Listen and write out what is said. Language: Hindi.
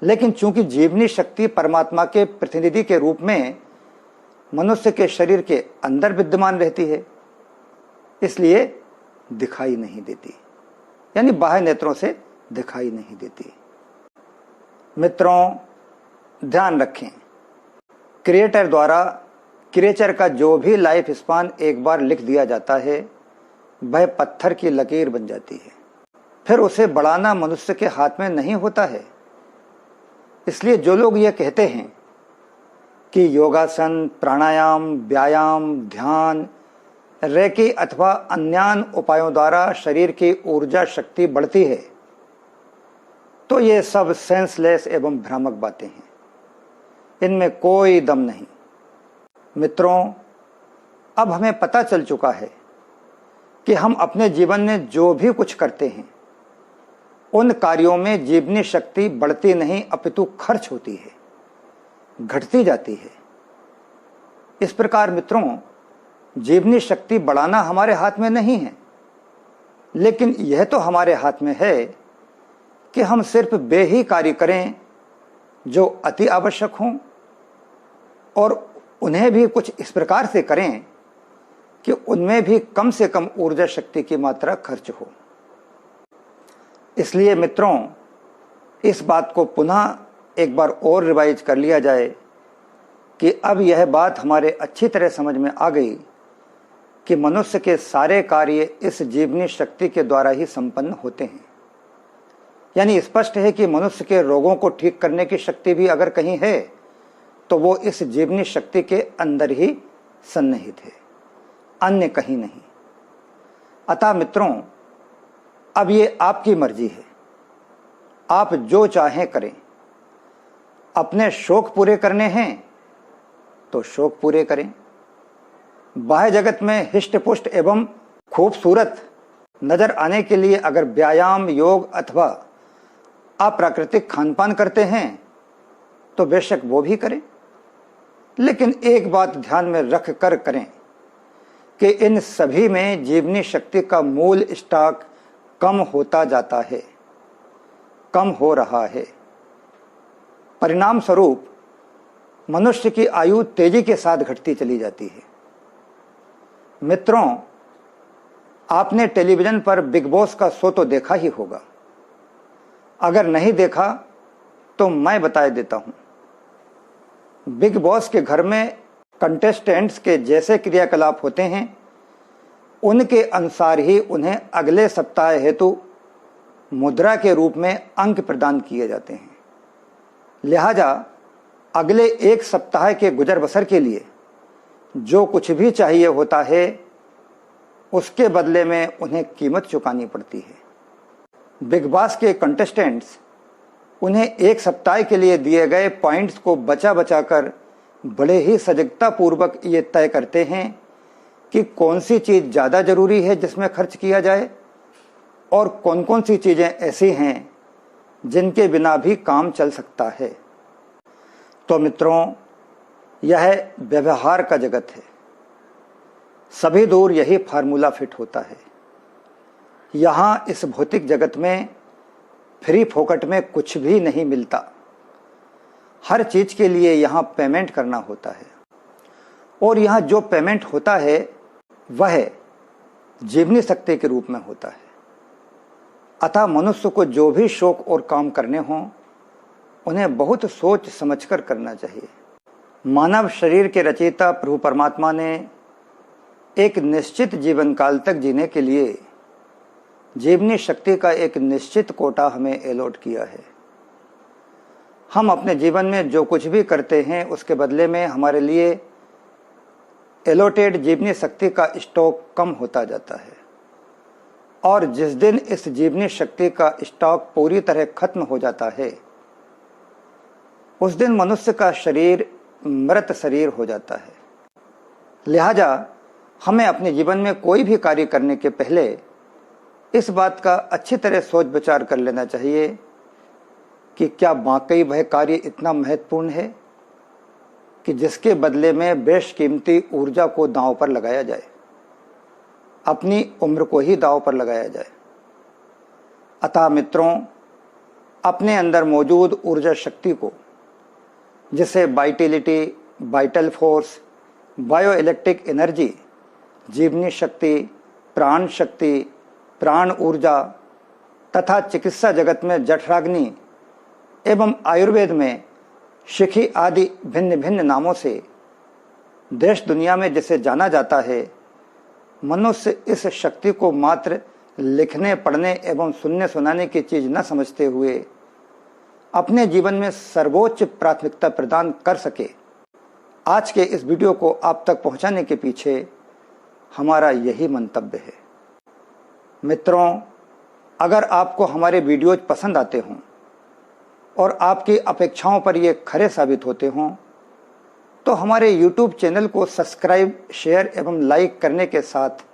लेकिन चूंकि जीवनी शक्ति परमात्मा के प्रतिनिधि के रूप में मनुष्य के शरीर के अंदर विद्यमान रहती है, इसलिए दिखाई नहीं देती, यानी बाह्य नेत्रों से दिखाई नहीं देती। मित्रों, ध्यान रखें, क्रिएटर द्वारा क्रिएचर का जो भी लाइफ स्पान एक बार लिख दिया जाता है वह पत्थर की लकीर बन जाती है। फिर उसे बढ़ाना मनुष्य के हाथ में नहीं होता है। इसलिए जो लोग ये कहते हैं कि योगासन, प्राणायाम, व्यायाम, ध्यान, रेकी अथवा अन्यान उपायों द्वारा शरीर की ऊर्जा शक्ति बढ़ती है, तो ये सब सेंसलेस एवं भ्रामक बातें हैं। इनमें कोई दम नहीं। मित्रों, अब हमें पता चल चुका है कि हम अपने जीवन में जो भी कुछ करते हैं उन कार्यों में जीवनी शक्ति बढ़ती नहीं अपितु खर्च होती है, घटती जाती है। इस प्रकार मित्रों, जीवनी शक्ति बढ़ाना हमारे हाथ में नहीं है, लेकिन यह तो हमारे हाथ में है कि हम सिर्फ वे ही कार्य करें जो अति आवश्यक हों, और उन्हें भी कुछ इस प्रकार से करें कि उनमें भी कम से कम ऊर्जा शक्ति की मात्रा खर्च हो। इसलिए मित्रों, इस बात को पुनः एक बार और रिवाइज कर लिया जाए कि अब यह बात हमारे अच्छी तरह समझ में आ गई कि मनुष्य के सारे कार्य इस जीवनी शक्ति के द्वारा ही संपन्न होते हैं। यानी स्पष्ट है कि मनुष्य के रोगों को ठीक करने की शक्ति भी अगर कहीं है तो वो इस जीवनी शक्ति के अंदर ही सन्निहित है, अन्य कहीं नहीं। अतः मित्रों, अब ये आपकी मर्जी है, आप जो चाहें करें। अपने शौक पूरे करने हैं तो शौक पूरे करें। बाह्य जगत में हिष्ट पुष्ट एवं खूबसूरत नजर आने के लिए अगर व्यायाम, योग अथवा अप्राकृतिक खानपान करते हैं तो बेशक वो भी करें, लेकिन एक बात ध्यान में रख कर करें कि इन सभी में जीवनी शक्ति का मूल स्टॉक कम होता जाता है, कम हो रहा है। परिणाम स्वरूप मनुष्य की आयु तेजी के साथ घटती चली जाती है। मित्रों, आपने टेलीविजन पर बिग बॉस का शो तो देखा ही होगा। अगर नहीं देखा तो मैं बता देता हूं। बिग बॉस के घर में कंटेस्टेंट्स के जैसे क्रियाकलाप होते हैं उनके अनुसार ही उन्हें अगले सप्ताह हेतु मुद्रा के रूप में अंक प्रदान किए जाते हैं। लिहाजा अगले एक सप्ताह के गुजर बसर के लिए जो कुछ भी चाहिए होता है उसके बदले में उन्हें कीमत चुकानी पड़ती है। बिग बॉस के कंटेस्टेंट्स उन्हें एक सप्ताह के लिए दिए गए पॉइंट्स को बचा बचा कर बड़े ही सजगता पूर्वक ये तय करते हैं कि कौन सी चीज़ ज़्यादा ज़रूरी है जिसमें खर्च किया जाए और कौन कौन सी चीज़ें ऐसी हैं जिनके बिना भी काम चल सकता है। तो मित्रों, यह व्यवहार का जगत है। सभी दूर यही फार्मूला फिट होता है। यहाँ इस भौतिक जगत में फ्री फोकट में कुछ भी नहीं मिलता। हर चीज के लिए यहाँ पेमेंट करना होता है, और यहाँ जो पेमेंट होता है वह जीवनी शक्ति के रूप में होता है। अतः मनुष्य को जो भी शौक और काम करने हों उन्हें बहुत सोच समझकर करना चाहिए। मानव शरीर के रचयिता प्रभु परमात्मा ने एक निश्चित जीवन काल तक जीने के लिए जीवनी शक्ति का एक निश्चित कोटा हमें अलॉट किया है। हम अपने जीवन में जो कुछ भी करते हैं उसके बदले में हमारे लिए एलोटेड जीवनी शक्ति का स्टॉक कम होता जाता है, और जिस दिन इस जीवनी शक्ति का स्टॉक पूरी तरह खत्म हो जाता है उस दिन मनुष्य का शरीर मृत शरीर हो जाता है। लिहाजा हमें अपने जीवन में कोई भी कार्य करने के पहले इस बात का अच्छी तरह सोच विचार कर लेना चाहिए कि क्या वाकई वह कार्य इतना महत्वपूर्ण है कि जिसके बदले में बेशकीमती ऊर्जा को दांव पर लगाया जाए, अपनी उम्र को ही दांव पर लगाया जाए। अतः मित्रों, अपने अंदर मौजूद ऊर्जा शक्ति को, जिसे Vitality, vital force, bio electric energy, जीवनी शक्ति, प्राण शक्ति, प्राण ऊर्जा तथा चिकित्सा जगत में जठराग्नि एवं आयुर्वेद में शिखी आदि भिन्न भिन्न नामों से देश दुनिया में जिसे जाना जाता है, मनुष्य इस शक्ति को मात्र लिखने, पढ़ने एवं सुनने सुनाने की चीज न समझते हुए अपने जीवन में सर्वोच्च प्राथमिकता प्रदान कर सके। आज के इस वीडियो को आप तक पहुंचाने के पीछे हमारा यही मंतव्य है। मित्रों, अगर आपको हमारे वीडियोज पसंद आते हों और आपकी अपेक्षाओं पर ये खरे साबित होते हों, तो हमारे YouTube चैनल को सब्सक्राइब, शेयर एवं लाइक करने के साथ